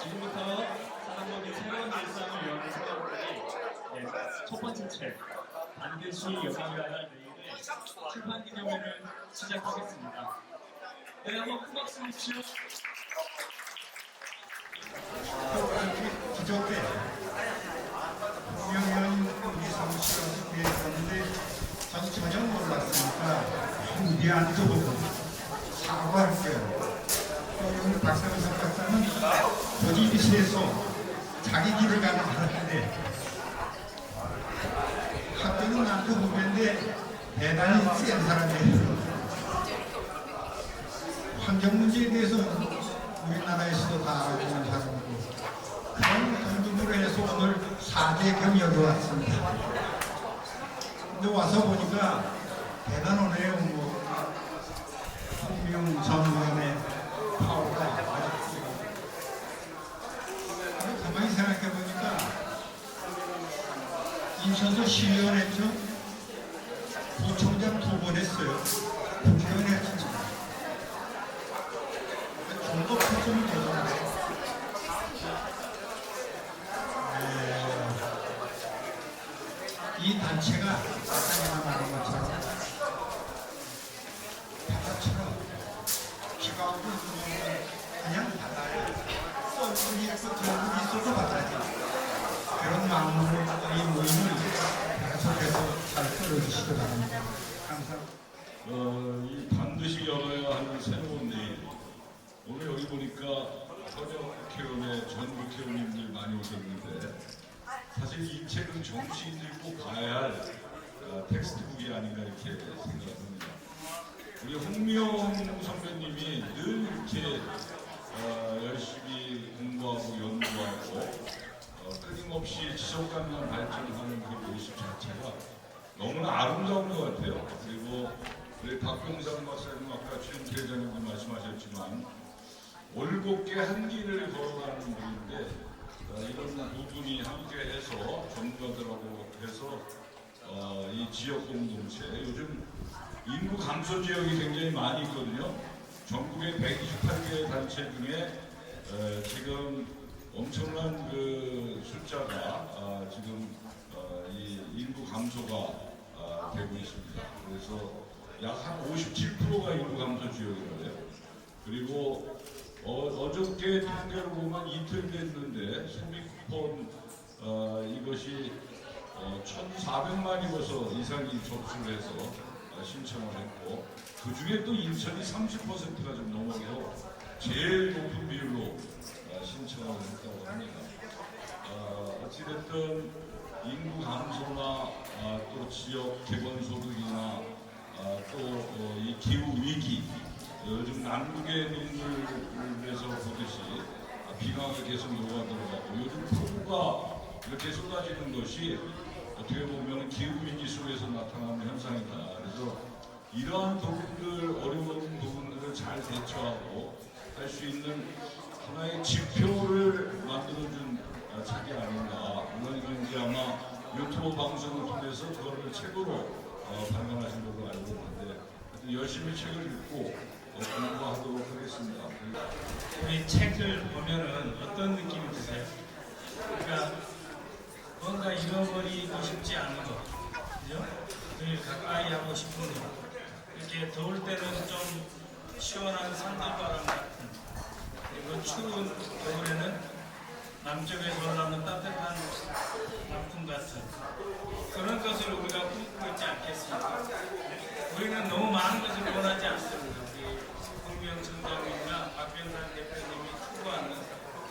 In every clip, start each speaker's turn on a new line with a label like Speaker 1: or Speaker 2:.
Speaker 1: 지금부터 사람들이 새로운 일상을 위한 생각들이 첫 번째 책 반드시 여성이라는 내일의 출판 기념회를 시작하겠습니다. 네, 한번 큰 박수 주십시오.
Speaker 2: 기적에 분명히 우리 사무실에서 구했었는데 저는 전혀 몰랐으니까 미리 앉아보고 사과할게요. 오늘 박상석 박사는 도지비실에서 자기 길을 가는 사람인데 학교는 남도 후배인데 대단히 센 사람이에요. 환경 문제에 대해서 우리나라에서도 다 알고 있는 사람이고 그런 동기부로 해서 오늘 4대 경역에 왔습니다. 근데 와서 보니까 대단하네요. 홍명 전 의원의 파워가 가만히 생각해 보니까 인천도 시의원 했죠. 부총장 2번 했어요. 국회의원 했죠. 중도 표정이 되잖아요. 이 단체가 아까 말한 것처럼 바다처럼 비가 오고 그냥 바다에 썰물이 있고 전물이 있어도 바다지. 그런 마음으로 이 모임을 계속해서 잘 끌어주시기 바랍니다. 감사합니다.
Speaker 3: 이 반드시 열어야 하는 새로운 내일. 오늘 여기 보니까 현역 국회의원의 전 국회의원님들 많이 오셨는데 사실 이 책은 정치인들이 꼭 봐야 할 텍스트북이 아닌가 이렇게 생각합니다. 우리 홍명 선배님이 늘 이렇게 열심히 공부하고 연구하고 끊임없이 지속가능한 발전하는 그 모습 자체가 너무나 아름다운 것 같아요. 그리고 우리 박병상 박사님 아까 최대장님도 말씀하셨지만 올곧게 한 길을 걸어가는 분인데 이런 두 분이 함께해서 전문가들하고 해서 이 지역 공동체 요즘 인구 감소 지역이 굉장히 많이 있거든요. 전국의 128개 단체 중에 지금 엄청난 그 숫자가 지금 이 인구 감소가 되고 있습니다. 그래서 약 한 57%가 인구 감소 지역이라고 해요. 그리고 어저께 통계로 보면 이틀 됐는데 소비 쿠폰 이것이 1,400만이 벌써 이상이 접수를 해서 신청을 했고 그 중에 또 인천이 30%가 좀 넘어서 제일 높은 비율로 신청을 했다고 합니다. 어찌됐든 인구 감소나 또 지역 기본소득이나 또 이 기후 위기 요즘 남극의 눈물에서 보듯이 비가 계속 녹아들어가고 요즘 폭우가 이렇게 쏟아지는 것이 어떻게 보면 기후위기 속에서 나타나는 현상이다. 그래서 이러한 부분들, 어려운 부분들을 잘 대처하고 할 수 있는 하나의 지표를 만들어준 책이 아닌가. 오늘 이제 아마 유튜브 방송을 통해서 그거를 책으로 발간하신 걸로 알고 있는데 열심히 책을 읽고 공부하도록 하겠습니다.
Speaker 4: 이 책을 보면은 어떤 느낌이 드세요? 그러니까 뭔가 잃어버리고 싶지 않은 거, 그죠? 늘 가까이 하고 싶은 거. 이렇게 더울 때는 좀 시원한 산들바람 같은, 그리고 추운 겨울에는 남쪽에서 올라오는 따뜻한 단풍 같은 그런 것을 우리가 꿈꾸고 있지 않겠습니까? 우리는 너무 많은 것을 원하지 않습니다. 우리 홍명 청장님이나 박병상 대표님이 추구하는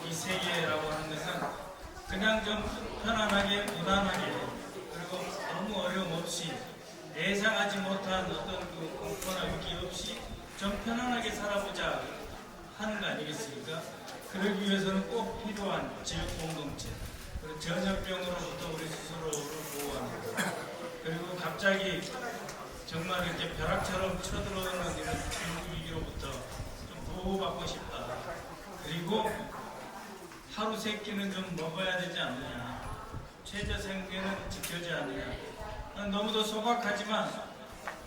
Speaker 4: 이 세계라고 하는 것은 그냥 좀 편안하게, 무난하게, 그리고 너무 어려움 없이 예상하지 못한 어떤 그 공포나 위기 없이 좀 편안하게 살아보자 하는 거 아니겠습니까? 그러기 위해서는 꼭 필요한 지역 공동체, 그리고 전염병으로부터 우리 스스로를 보호하는 것, 그리고 갑자기 정말 이렇게 벼락처럼 쳐들어오는 이런 인구 위기로부터 좀 보호받고 싶다. 그리고 하루 세 끼는 좀 먹어야 되지 않느냐. 최저 생계는 지켜지 않느냐. 너무도 소박하지만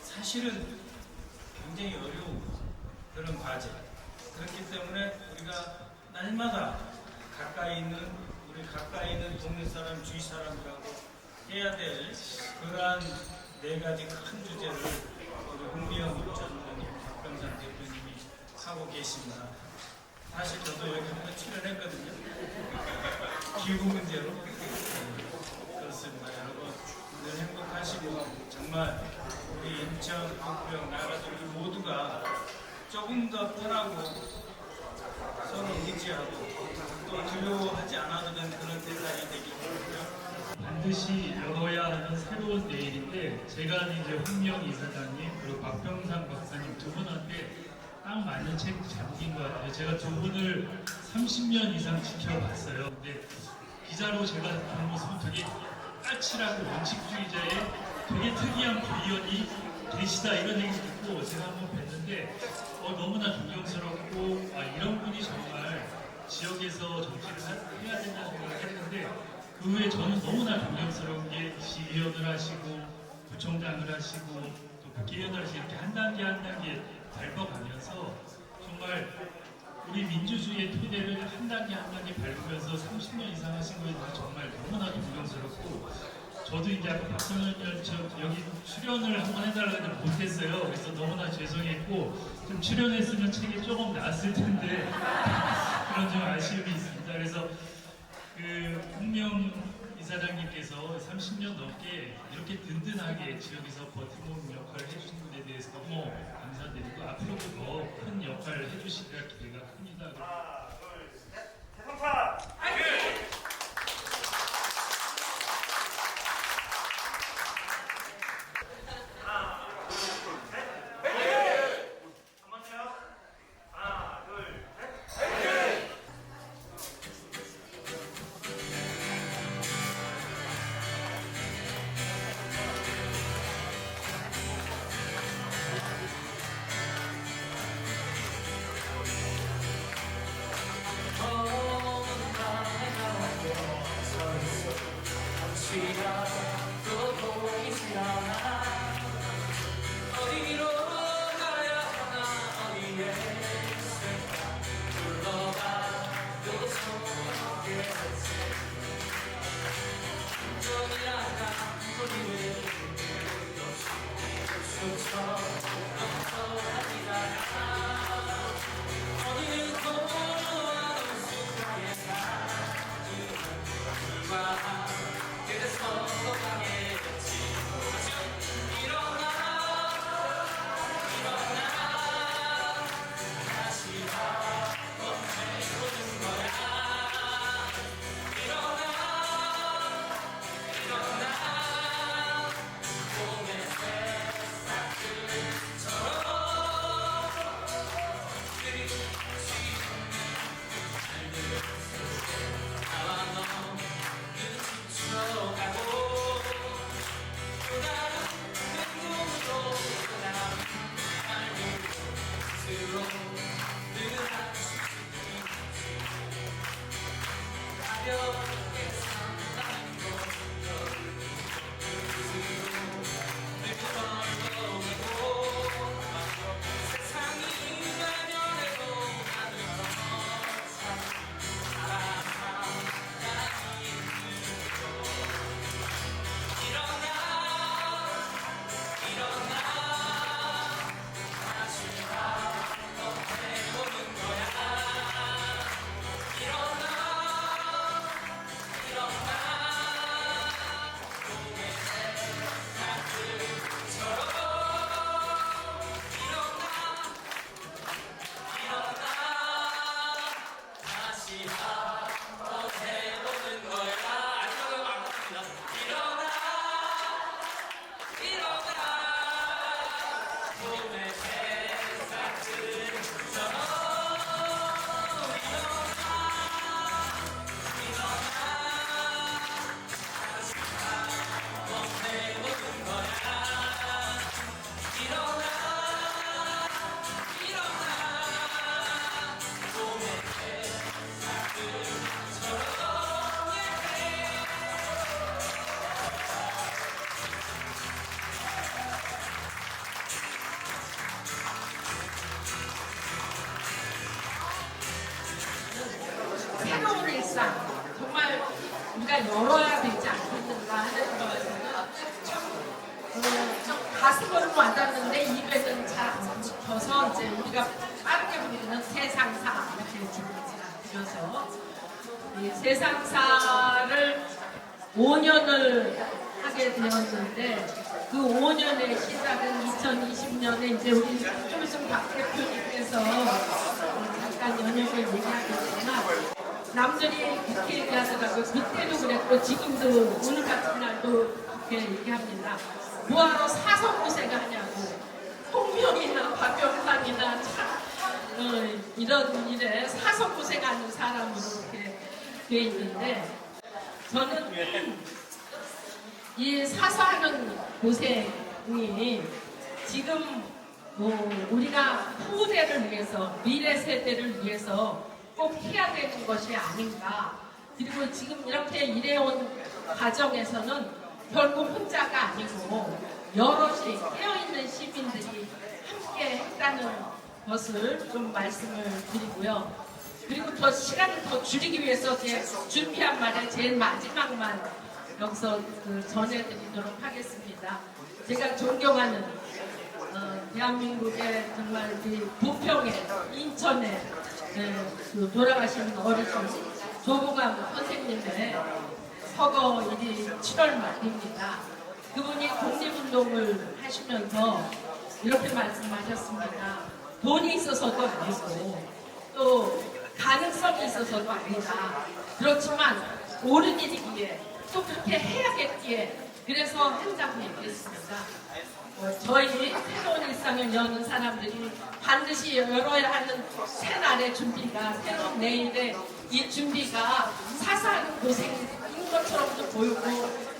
Speaker 4: 사실은 굉장히 어려운 그런 과제. 그렇기 때문에 우리가 날마다 가까이 있는 동네 사람, 주위 사람들하고 해야 될 그러한 네 가지 큰 주제를 우리 홍미영 전 박병상 대표님이 하고 계십니다. 사실 저도 여기 한번 출연했거든요. 기후 문제로. 그렇습니다. 여러분 늘 행복하시고 정말 우리 인천, 북부영, 나라도 우리 모두가 조금 더 편하고 서로 의지하고 또 두려워하지 않아도 되는 그런 대상이 되길 바라고요.
Speaker 5: 반드시 열어야 하는 새로운 내일인데 제가 아는 이제 홍명 이사장님 그리고 박병상 박사님 두 분한테 딱 맞는 책 잡힌 것 같아요. 제가 두 분을 30년 이상 지켜봤어요. 근데 기자로 제가 본 모습은 되게 까칠하고 원칙주의자의 되게 특이한 구의원이 계시다 이런 얘기 듣고 제가 한번 뵀는데 너무나 존경스럽고 이런 분이 정말 지역에서 정치를 해야 된다는 생각을 했는데 그 후에 저는 너무나 존경스러운 게 시의원을 하시고 부총장을 하시고 또 국회의원을 하시고 이렇게 한 단계 한 단계 밟아가면서 정말 우리 민주주의의 토대를 한 단계 한 단계 밟으면서 30년 이상 하신 거에 대해서 정말 너무나 존경스럽고 저도 이제 아까 박성현 의원 여기 출연을 한번 해달라고 했는데 못했어요. 그래서 너무나 죄송했고 좀 출연했으면 책이 조금 나았을 텐데 그런 좀 아쉬움이 있습니다. 그래서 그 홍명 이사장님께서 30년 넘게 이렇게 든든하게 지역에서 버팀목 역할을 해주신 분에 대해서 너무 감사드리고 앞으로도 더 큰 역할을 해주시리라 기대가 큽니다.
Speaker 6: 하나, 둘, 셋. 대성차! 화이팅! 하나, 둘, 셋. 화이팅! 한번 더요. 하나, 둘, 셋. 화이팅!
Speaker 7: 새로운 일상 정말 우리가 열어야 되지 않겠는가 하는 거에서는 좀 가슴으로 와닿는데 입에는 잘 안 붙어서 이제 우리가 빠르게 부르는 세상사 이렇게 줄여서 이 세상사를 5년을 하게 되었는데 그 5년의 시작은 2020년에 이제 우리 좀 있으면 박 대표님께서 잠깐 연역을 얘기하겠지만 남들이 그렇게 얘기하더라고요. 그때도 그랬고 지금도 오늘 같은 날도 그렇게 얘기합니다. 뭐하러 사성고생을 하냐고. 홍명이나 박영환이나 이런 일에 사성고생하는 사람으로 이렇게 돼 있는데 저는 이 사서하는 고생이 지금 뭐 우리가 후대를 위해서 미래 세대를 위해서 꼭 해야 되는 것이 아닌가. 그리고 지금 이렇게 일해온 과정에서는 결국 혼자가 아니고 여럿이 깨어있는 시민들이 함께 했다는 것을 좀 말씀을 드리고요. 그리고 더 시간을 더 줄이기 위해서 제 준비한 말에 제일 마지막만 여기서 전해드리도록 하겠습니다. 제가 존경하는 대한민국의 정말 부평에 인천에 돌아가신 어르신 조봉암 선생님의 서거일이 7월 말입니다. 그분이 독립운동을 하시면서 이렇게 말씀하셨습니다. 돈이 있어서도 아니고 또 가능성이 있어서도 아니다. 그렇지만 옳은 일이기에 또 그렇게 해야겠기에 그래서 한다고 얘기했습니다. 저희 새로운 일상을 여는 사람들이 반드시 열어야 하는 새날의 준비가 새로운 내일의 이 준비가 사사하는 고생인 것처럼도 보이고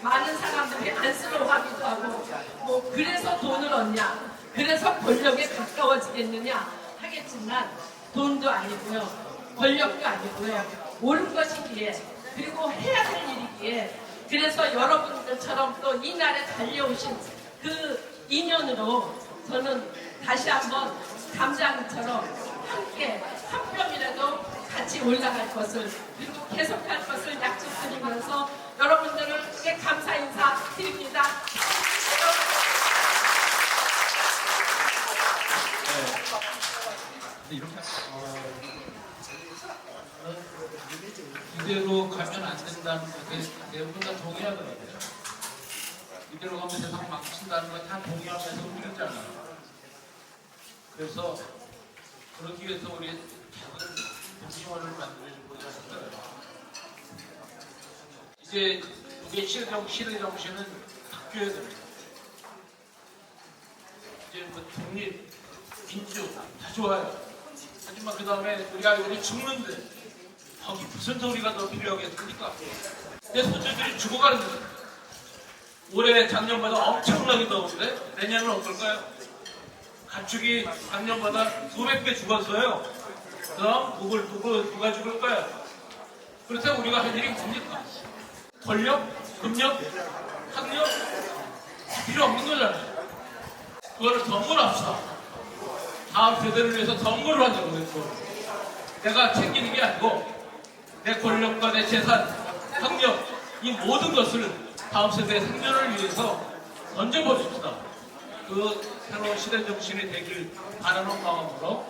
Speaker 7: 많은 사람들이 안쓰러워하기도 하고 뭐 그래서 돈을 얻냐 그래서 권력에 가까워지겠느냐 하겠지만 돈도 아니고요 권력도 아니고요 옳은 것이기에 그리고 해야 될 일이기에 그래서 여러분들처럼 또 이 날에 달려오신 그 인연으로 저는 다시 한번 담장처럼 함께 한 뼘이라도 같이 올라갈 것을 그리고 계속할 것을 약속드리면서 여러분들에게 감사 인사 드립니다.
Speaker 8: 이대로 가면 안 된다는 것에 대부분 다 동의하더라고요. 이대로 가면 세상 망친다는 거 다 동의하면서 그러잖아요. 그래서 그러기 위해서 우리 작은 복지원을 만들어주고자 했어요. 이제 우리의 시의 정신은 바뀌어야 됩니다. 이제 뭐 독립, 민주 다 좋아요. 하지만 그 다음에 우리가 여기 죽는데 거기 무슨 소리가 더 필요하겠습니까? 내 손주들이 죽어가는데 올해 작년보다 엄청나게 더운데 내년은 어떨까요? 가축이 작년보다 수백 배 죽었어요. 그럼 누가 죽을까요? 그렇다고 우리가 할 일이 뭡니까? 권력, 금력, 학력 필요 없는 거잖아요. 그거를 덤으로 합시다. 다음 세대를 위해서 덤으로 하자고요. 내가 챙기는 게 아니고 내 권력과 내 재산, 학력 이 모든 것을 다음 세대의 생존을 위해서 던져버립시다. 그 새로운 시대 정신이 되길 바라는 마음으로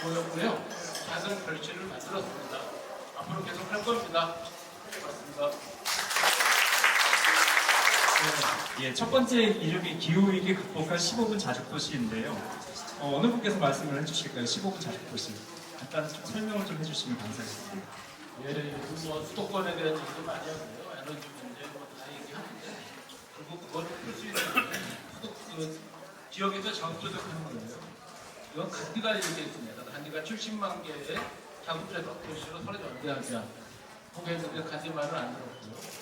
Speaker 8: 모였고요. 작은 결실을 만들었습니다. 앞으로 계속 할 겁니다. 고맙습니다.
Speaker 1: 예, 첫 번째 이름이 기후위기 극복할 15분 자족도시인데요. 어느 분께서 말씀을 해주실까요? 15분 자족도시. 간단 좀 설명을 좀 해주시면 감사하겠습니다.
Speaker 8: 예, 뭐 수도권에 대한 얘기도 많이 하고요. 에너지 문제 뭐 다 얘기하는데 결국 그거를 풀 수 있는 지역에서 자급조작하는 거예요. 이건 간디가 이렇게 있습니다. 간디가 70만 개의 자급조작 도시로 서로 연대하자. 포기했는데 간디 말을 안 들었고요.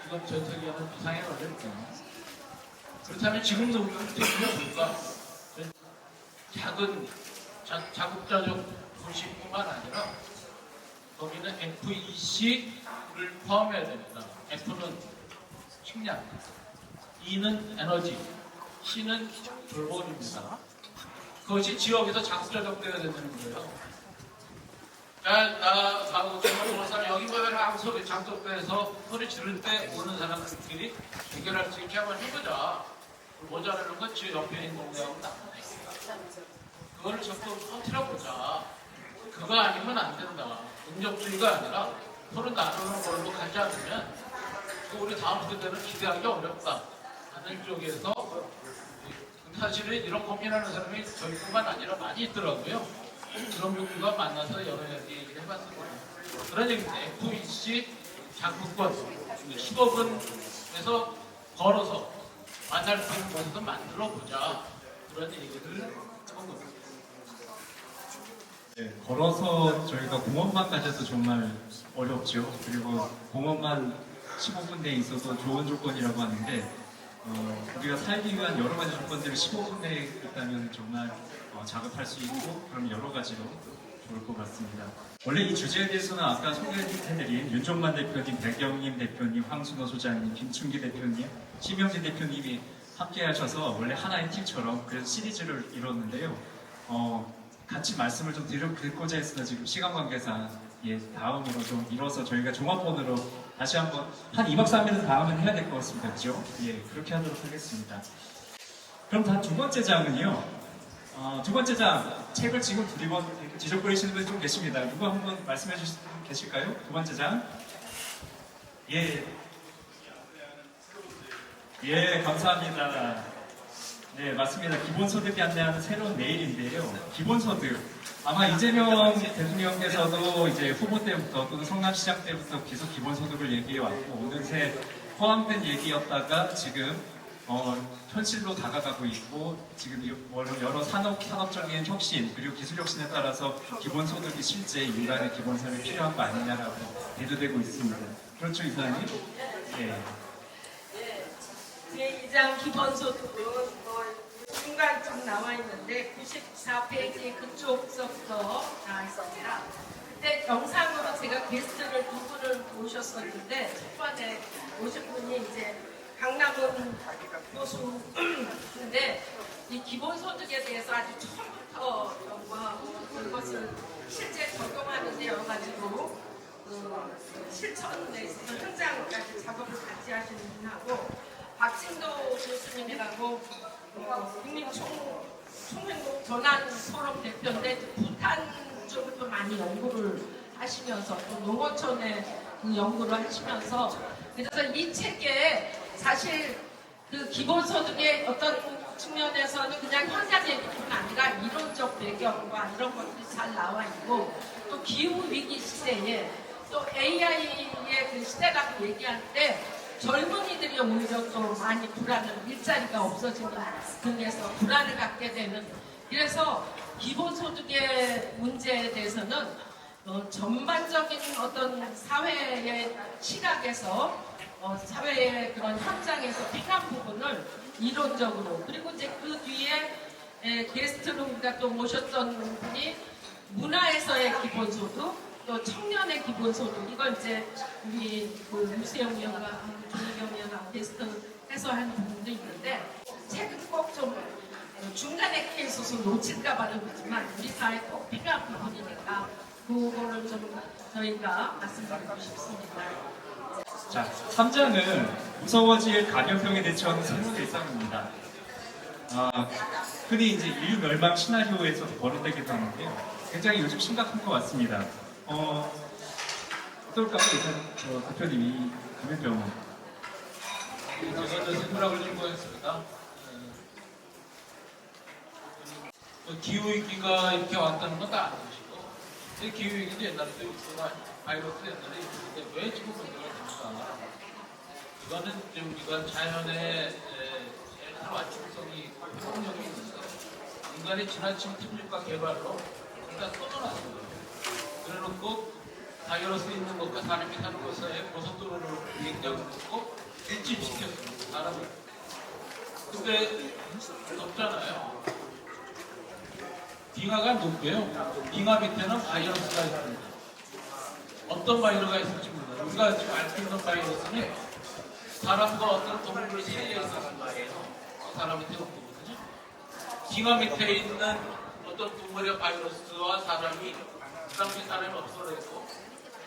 Speaker 8: 지금 전 세계는 비상에 걸렸잖아요. 그렇다면 지금도 우리가 대표가 뭘까? 작은 자급자족 도시뿐만 아니라 거기는 FEC를 포함해야 됩니다. F는 식량, E는 에너지, C는 돌봄입니다. 그것이 지역에서 자급자족되어야 된다는 거예요. 나하고 오는 사람 여기 모여라 하고 소리 장독배에서 소리 지를 때 오는 사람들끼리 해결할 수 있게 한번 해보자. 모자라는 건 지 옆에 있는 동네하고 나쁘네. 그거를 자꾸 터트려보자. 그거 아니면 안 된다. 능력주의가 아니라 서로 나누는 걸로 가지 않으면 우리 다음 세대는 기대하기 어렵다 하는 쪽에서 사실은 이런 고민하는 사람이 저희뿐만 아니라 많이 있더라고요. 그런 분들과 만나서 여러 가지 얘기를 해봤습니다. 그런 얘기인데 FEC 장구권 10억원에서 걸어서 만날 수 있는 곳에서 만들어보자. 그런 얘기를 해본 겁니다.
Speaker 1: 네, 걸어서 저희가 공원만 가셔도 정말 어렵죠. 그리고 공원만 15분 내에 있어서 좋은 조건이라고 하는데 우리가 살기 위한 여러 가지 조건들을 15분 내에 있다면 정말 작업할 수 있고 그럼 여러 가지로 좋을 것 같습니다. 원래 이 주제에 대해서는 아까 소개해드린 윤종만 대표님, 백영림 대표님, 황순호 소장님, 김충기 대표님, 심영진 대표님이 함께 하셔서 원래 하나의 팀처럼 그래서 시리즈를 이뤘는데요. 같이 말씀을 좀 듣고자 했으나 지금 시간 관계상 다음으로 좀 이뤄서 저희가 종합본으로 다시 한번 한 2박 3일은 다음은 해야 될 것 같습니다. 그죠? 그렇게 하도록 하겠습니다. 그럼 다 두 번째 장은요. 두 번째 장 책을 지금 두리번 뒤적거리시는 분이 좀 계십니다. 누구 한번 말씀해 주실 분 계실까요? 두 번째 장. 감사합니다. 네, 맞습니다. 기본소득이 안내하는 새로운 메일인데요. 기본소득. 아마 이재명 대통령께서도 이제 후보 때부터 또는 성남시장 때부터 계속 기본소득을 얘기해왔고, 어느새 포함된 얘기였다가 지금 현실로 다가가고 있고, 지금 여러 산업적인 혁신, 그리고 기술 혁신에 따라서 기본소득이 실제 인간의 기본소득이 필요한 거 아니냐라고 대두되고 있습니다. 그렇죠, 이사님?
Speaker 7: 제2장 기본소득은 중간쯤 나와 있는데 94페이지 그쪽서부터 나와 있습니다. 그때 영상으로 제가 게스트를 두 분을 모셨었는데 첫 번에 모신 분이 이제 강남은 교수인데 이 기본소득에 대해서 아주 처음부터 연구하고 그것을 실제 적용하는 데 여러 가지로 실천에 있어서 현장까지 작업을 같이 하시는 분하고 박진도 교수님이라고 국민총행국 전환포럼 대표인데 부탄 쪽으로 많이 연구를 하시면서 또 농어촌에 연구를 하시면서 그래서 이 책에 사실 그 기본소득의 어떤 측면에서는 그냥 현장 얘기뿐 아니라 이론적 배경과 이런 것들이 잘 나와 있고 또 기후위기 시대에 또 AI의 그 시대라고 얘기할 때 젊은이들이 오히려 또 많이 일자리가 없어지는 등에서 불안을 갖게 되는 그래서 기본소득의 문제에 대해서는 전반적인 어떤 사회의 시각에서 사회의 그런 현장에서 필요한 부분을 이론적으로 그리고 이제 그 뒤에 게스트로 우리가 또 모셨던 분이 문화에서의 기본소득 또 청년의 기본소득 이걸 이제 우리 유세영 위원과 김희경 위원하고 게스트 해서 한 부분도 있는데 책은 꼭 좀 중간에 있어서 놓칠까 봐도 그렇지만 우리 사회에 꼭 필요한 부분이니까 그거를 좀 저희가 말씀드리고 싶습니다.
Speaker 1: 자, 3장은 무서워질 감염병에 대처하는 새로운 일상입니다. 흔히 이제 인류 멸망 시나리오에서 거론되기도 하는데요. 굉장히 요즘 심각한 것 같습니다. 어떨까요? 일단 대표님이 감염병.
Speaker 8: 제가 생물학을 연구했습니다. 기후위기가 이렇게 왔다는 건 다 아는 것이고 기후위기도 옛날에도 있고 바이러스도 옛날에 있었는데 왜 지금 문제가 됩니까? 이거는 우리가 자연의 완충성이 폭력이 있는데 인간의 지나친 침입과 개발로 일단 끊어놨어요. 그래놓고 바이러스 있는 것과 사람이 사는 것에 고속도로를 비행장을 놓고 일집시켰습니다. 사람을. 근데 높잖아요. 빙하가 높고요. 빙하 밑에는 바이러스가 있습니다. 어떤 바이러스가 있을지 몰라요. 우리가 지금 알 수 있는 바이러스는 사람과 어떤 동물 사이에 있는 거예요. 사람한테 없거든요. 빙하 밑에 있는 어떤 동물의 바이러스와 사람이 그 당시 사람이 없어졌고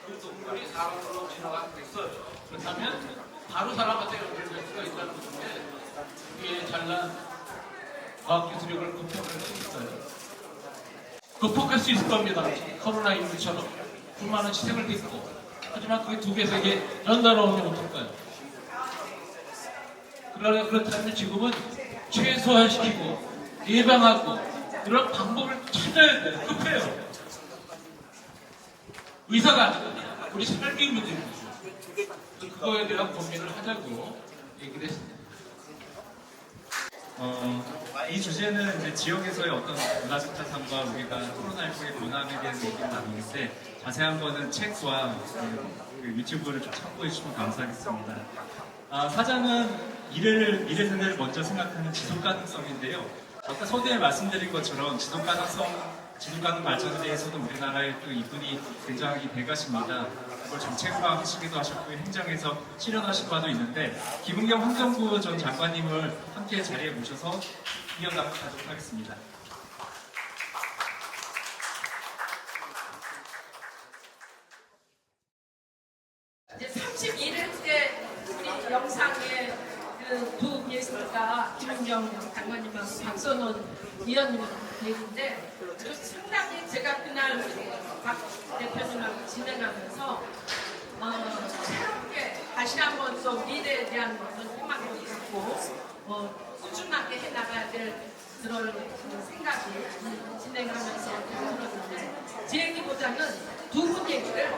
Speaker 8: 그 동물이 사람으로 진화가 됐어요. 그렇다면 바로 사람한테 연결될 수가 있다는 것인데 이게 잘난 과학기술력을 극복할 수 있어요. 극복할 수 있을 겁니다. 코로나19처럼 수많은 희생을 딛고 하지만 그게 두 개, 세 개 연달아오면 어떨까요? 그렇다면 지금은 최소화시키고 예방하고 그런 방법을 찾아야 돼요. 급해요. 의사가 아니거든요. 우리 살기 문제입니다. 그거에 대한 고민을 하자고 얘기를 했습니다.
Speaker 1: 이 주제는 이제 지역에서의 어떤 문화적 자산과 우리가 코로나19의 변화에 대한 얘기를 나누는데 자세한 거는 책과 그 유튜브를 좀 참고해 주시면 감사하겠습니다. 사장은 미래 세대를 먼저 생각하는 지속 가능성인데요. 아까 서두에 말씀드린 것처럼 지속 가능 발전에 대해서도 우리나라의 또 이분이 굉장히 대가십니다. 그걸 정책화 하시기도 하셨고 행정에서 실현하신 바도 있는데 김은경 환경부 전 장관님을 함께 자리에 모셔서 이어가도록 하겠습니다.
Speaker 7: 이제 31일째 우리 영상에 그 두 예술가 김은경 장관님하고 박선원 위원님 계신데 상당히 제가 그날 박 대표님하고 진행하면서 새롭게 다시 한번 또 미래에 대한 어떤 희망을 갖고 꾸준하게 해나가야 될 그런 생각이 진행하면서 들었는데 제 얘기보다는 두 분 얘기를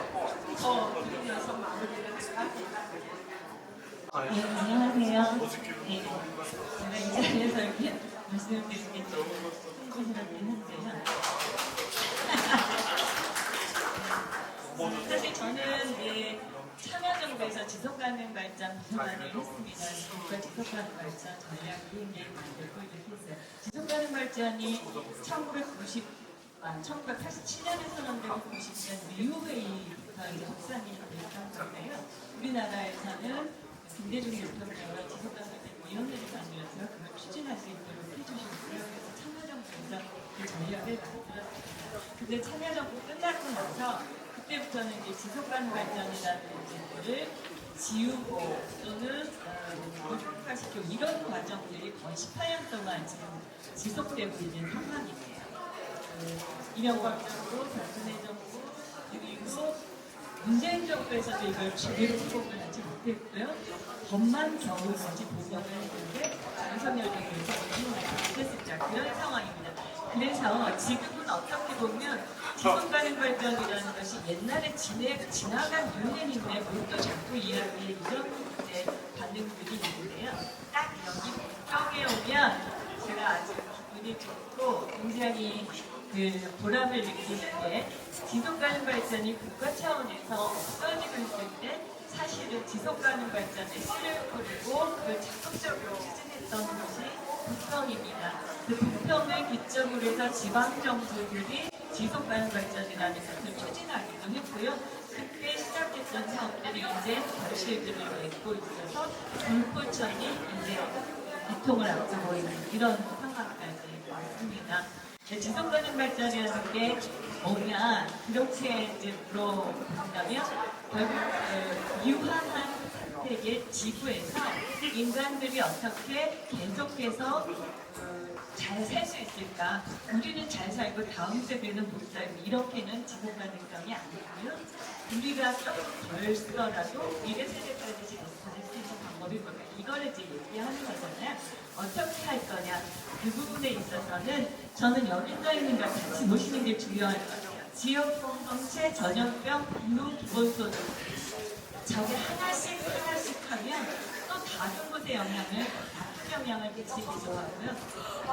Speaker 7: 더 들으면서 마무리를 할까?
Speaker 9: 네, 안녕하세요. 네, 제가 이 자리에서 이렇게 말씀을 드리는 게 좀 흥분스럽긴 한데요. 사실 저는 이제 참여정부에서 지속가능 발전 부서관을 했습니다. 국가 지속가능 발전 전략 이행계획 만들고 이렇게 했어요. 지속가능 발전이 1987년에 선언되고 90년 리우회의부터 이제 국산이 됐던 건데요. 우리나라에서는 김대중 대통령과 지속가능위원회를 만들어서 그걸 추진할 수 있도록 해주셨고요. 그래서 참여정부에서 그 전략을 만들었습니다. 근데 참여정부 끝나고 나서 그때부터는 이제 지속가능 발전이라는 문제를 지우고 또는 고속화시키고 이런 과정들이 거의 18년 동안 지금 지속되고 있는 상황이에요. 이명박 정부, 박근혜 정부, 그리고 문재인 정부에서도 이걸 제대로 수복을 하지 못했고요. 법만 겨우 다시 보고를 했는데 윤석열 정부에서 못했습니다. 그런 상황입니다. 그래서 지금은 어떻게 보면 지속가능 발전이라는 것이 옛날에 지나간 유행인데 뭘 또 자꾸 이야기해 이런 이제 반응들이 있는데요. 딱 여기 평에 오면 제가 아주 기분이 좋고 굉장히 그 보람을 느끼는 게 지속가능 발전이 국가 차원에서 없어지고 있을 때 사실은 지속가능 발전에 씨를 뿌리고 그걸 적극적으로 추진했던 것이 부평입니다. 그 부평을 기점으로 해서 지방정부들이 지속가능 발전이라는 것을 추진하기도 했고요. 그때 시작했던 사업들이 이제 결실들을 맺고 있어서 불포천이 이제 이통을 앞두고 있는 이런 상황까지 왔습니다. 지속가능 발전이라는 게 뭐냐 그렇게 이제 물어본다면 결국 유한한 세계 지구에서 인간들이 어떻게 계속해서 잘 살 수 있을까? 우리는 잘 살고 다음 세대는 못 살고 이렇게는 지속 가능성이 아니고요. 우리가 조금 덜 쓰더라도 미래 세대까지 잘 살 수 있는 방법이 뭘까? 이거를 이제 얘기하는 거잖아요. 어떻게 할 거냐? 그 부분에 있어서는 저는 여기가 있는 걸 같이 보시는 게 중요할 것 같아요. 지역 공동체 전염병 분류 기본소득 저게 하나씩 하면 또 다른 곳에 영향을 끼치기도 하고요.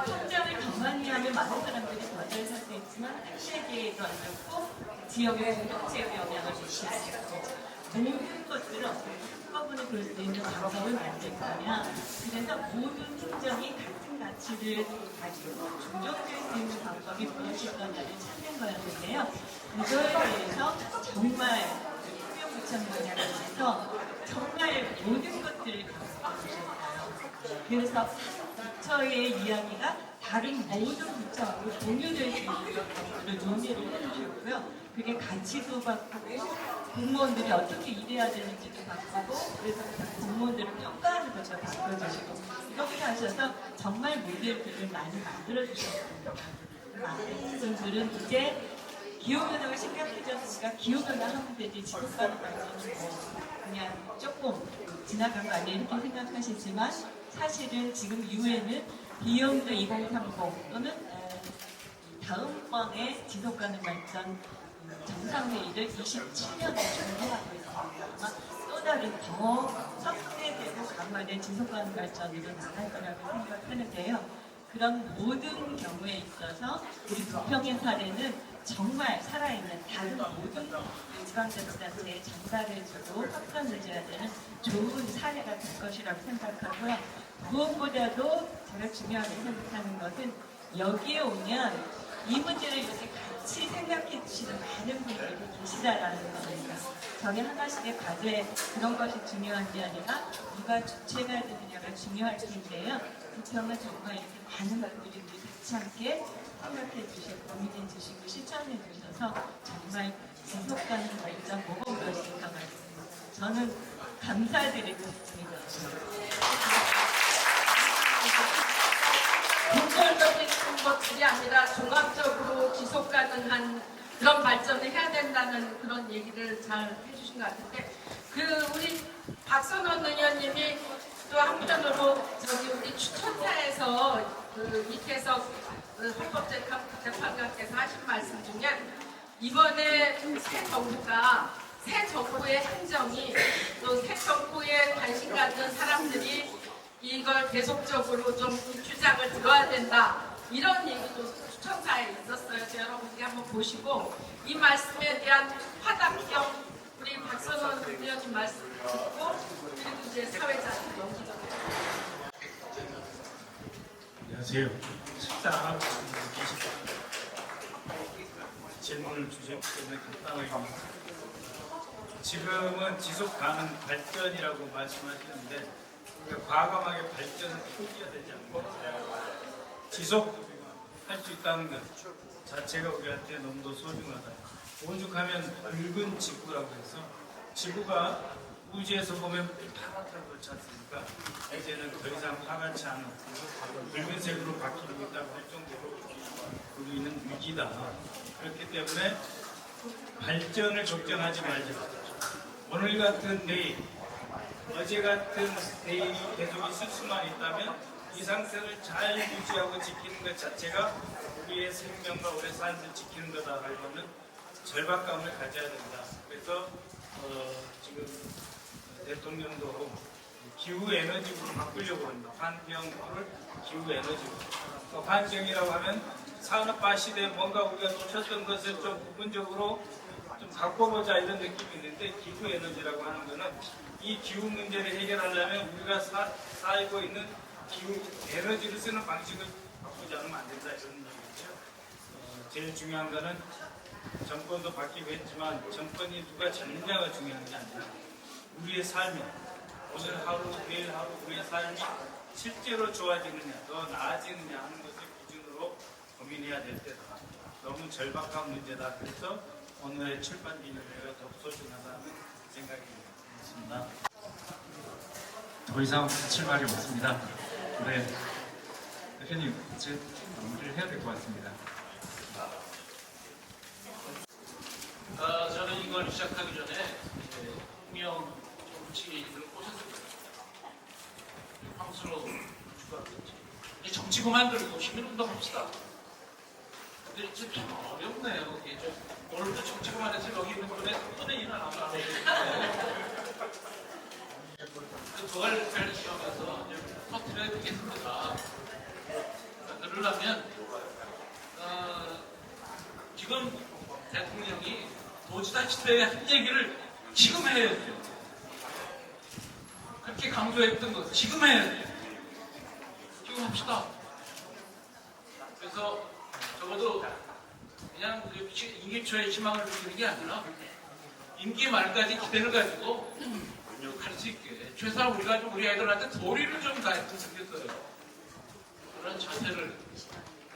Speaker 9: 성장을 더 많이 하면 많은 사람들이 더 잘 살 수 있지만 세계에도 안 좋고 지역의 공동체에 영향을 줄 수 있고 모든 것들을 한꺼번에 볼 수 있는 방법을 만들 거냐. 그래서 모든 행정이 같은 가치를 가지고 중정될 수 있는 방법이 무엇일 거냐를 찾는 거였는데요. 이거에 대해서 정말 부천 분야에서 정말 모든 것들을 갖고 계셨어요. 그래서 부처의 이야기가 다른 모든 부처하고 공유될 수 있는 것들을 논의를 해주셨고요. 그게 가치도 바꾸고 공무원들이 어떻게 일해야 되는지도 바꾸고 그래서 공무원들을 평가하는 것도 바꿔주시고 이렇게 하셔서 정말 모델들을 많이 만들어주셨습니다. 많은 분들은 이제 기후변화가 심각해졌으니까 기후변화 하면 되지 지속가능 발전은 뭐 그냥 조금 지나간 거 아니에요 이렇게 생각하시지만 사실은 지금 유엔은 비욘드 2030 또는 다음번에 지속가능 발전 정상회의를 27년에 준비하고 있습니다. 아마 또 다른 더 확대되고 강화된 지속가능 발전으로 나갈 거라고 생각하는데요. 그런 모든 경우에 있어서 우리 부평의 사례는 정말 살아있는 다른 모든 지방자치단체에 전달해주고 확산해줘야 되는 좋은 사례가 될 것이라고 생각하고요. 무엇보다도 제가 중요하게 생각하는 것은 여기에 오면 이 문제를 이렇게 같이 생각해 주시는 많은 분들이 계시다라는 겁니다. 저희 하나씩의 과제 그런 것이 중요한 게 아니라 누가 주체가 되느냐가 중요할 텐데요. 부평은 정말 이렇게 많은 분들이 같이 함께 생각해 주시고 고민해 주시고 실천해 주셔서 정말 지속가능 발전 모범 것인가 말씀입니다. 저는 감사드리고 싶습니다.
Speaker 7: 동결적인 것들이 아니라 종합적으로 지속 가능한 그런 발전을 해야 된다는 그런 얘기를 잘 해주신 것 같은데 우리 박선원 의원님이 또 한편으로 우리 추천사에서 밑에서 헌법재판관께서 하신 말씀 중에 이번에 새 정부의 행정이 또 새 정부에 관심 갖는 사람들이 이걸 계속적으로 좀 주장을 들어야 된다 이런 얘기도 추천사에 있었어요. 여러분들이 한번 보시고 이 말씀에 대한 화답경 우리 박선원 의원님 말씀 듣고 그리고 이제 사회자한테 넘기도록
Speaker 4: 안녕하세요. 식사 안 하고 계시죠? 질문을 주셨기 때문에 간단하게 지금은 지속 가능 발전이라고 말씀하시는데 우리가 과감하게 발전을 포기해야 되지 않고 지속할 수 있다는 것 자체가 우리한테 너무도 소중하다. 오죽하면 붉은 지구라고 해서 지구가 우주에서 보면 파랗다고 그렇지 않습니까? 이제는 더 이상 파랗지 않은 붉은색으로 바뀌고 있다고 할 정도로 우리는 위기다. 그렇기 때문에 발전을 걱정하지 말자. 오늘 같은 내일, 어제 같은 내일이 계속 있을 수만 있다면 이 상태를 잘 유지하고 지키는 것 자체가 우리의 생명과 우리의 삶을 지키는 거다라고는 절박감을 가져야 된다. 그래서 지금 대통령도 기후에너지로 바꾸려고 합니다. 환경을 기후에너지로. 환경이라고 하면 산업화 시대에 뭔가 우리가 놓쳤던 것을 좀 부분적으로 좀 바꿔보자 이런 느낌이 있는데 기후에너지라고 하는 것은 이 기후 문제를 해결하려면 우리가 살고 있는 기후 에너지를 쓰는 방식을 바꾸지 않으면 안 된다 이런 얘기죠. 제일 중요한 것은 정권도 바뀌고 했지만 정권이 누가 잡느냐가 중요한 게 아니라 우리의 삶이 오늘 하루 내일 하루 우리의 삶이 실제로 좋아지느냐 더 나아지느냐 하는 것을 기준으로 고민해야 될 때다. 너무 절박한 문제다. 그래서 오늘의 출판 기념회가 더 소중하다는 생각이 있습니다.
Speaker 1: 더 이상 하실 말이 없습니다. 네, 대표님 이제 마무리를 해야 될 것 같습니다.
Speaker 8: 저는 이걸 시작하기 전에 홍명 정치인을 꼬셨습니다. 황수로 주가 정치 그만두고 시민운동 합시다. 근데 이제 좀 어렵네요. 이게 좀 오늘도 정치 그만해서 여기 있는 분에 손에 일을 안 하고 그걸 잘 시험해서 터트려야 되겠습니다. 그러려면 지금 대통령이 도지사시대에 한 얘기를 지금 해야 돼요. 그렇게 강조했던 거 지금 해야 돼요. 지금 합시다. 그래서 적어도 그냥 2개초의 희망을 드리는 게 아니라 임기 말까지 기대를 가지고 할 수 있게 최소한 우리가 좀 우리 아이들한테 도리를 좀 다했으면 좋겠어요. 그런 자세를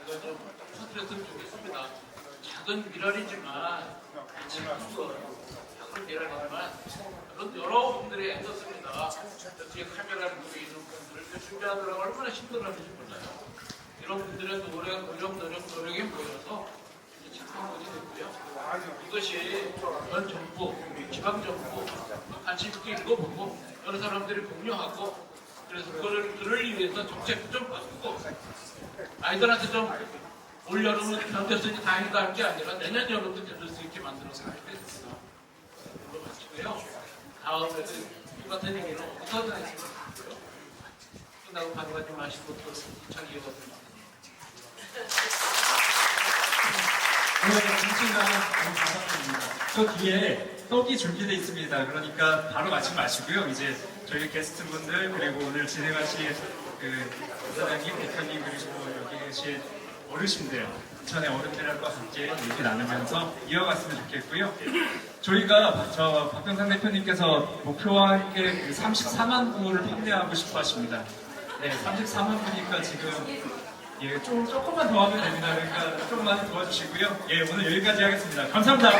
Speaker 8: 제가 좀 터뜨렸으면 좋겠습니다. 작은 미랄이지만 작은 미랄이지만 그런 여러분들이 애썼습니다. 뒤에 카메라를 보고 있는 분들 준비하느라고 얼마나 힘들었는지 몰라요. 이런 분들의 노력이 모여서 작성이 됐고요. 이것이 전 정부, 지방 정부 같이 이렇게 읽어보고 여러 사람들이 공유하고 그래서 그를 위해서 정책도 좀 바꾸고 아이들한테 좀 올 여름은 견뎠으니 다행이다 할 게 아니라 내년 여름도 견딜 수 있게 만들어서 할 때 있습니다. 그거 마치고요. 다음에는 똑같은 얘기는 어디서든 했으면 좋겠고요. 끝나고 바로 좀 마시고 또 2차 기회거든요.
Speaker 1: 오늘 진실한 감사드립니다. 저 뒤에 떡이 준비되어 있습니다. 그러니까 바로 마시지 마시고요. 이제 저희 게스트분들 그리고 오늘 진행하실 그 부사장님, 대표님 그리고 여기 계실 어르신들, 인천의 어른들과 함께 얘기 나누면서 이어갔으면 좋겠고요. 저희가 저 박병상 대표님께서 목표한 게 34만 부를 판매하고 싶어 하십니다. 네, 34만 부니까 지금 예, 조금만 더 하면 됩니다. 그러니까 조금만 도와주시고요. 예, 오늘 여기까지 하겠습니다. 감사합니다.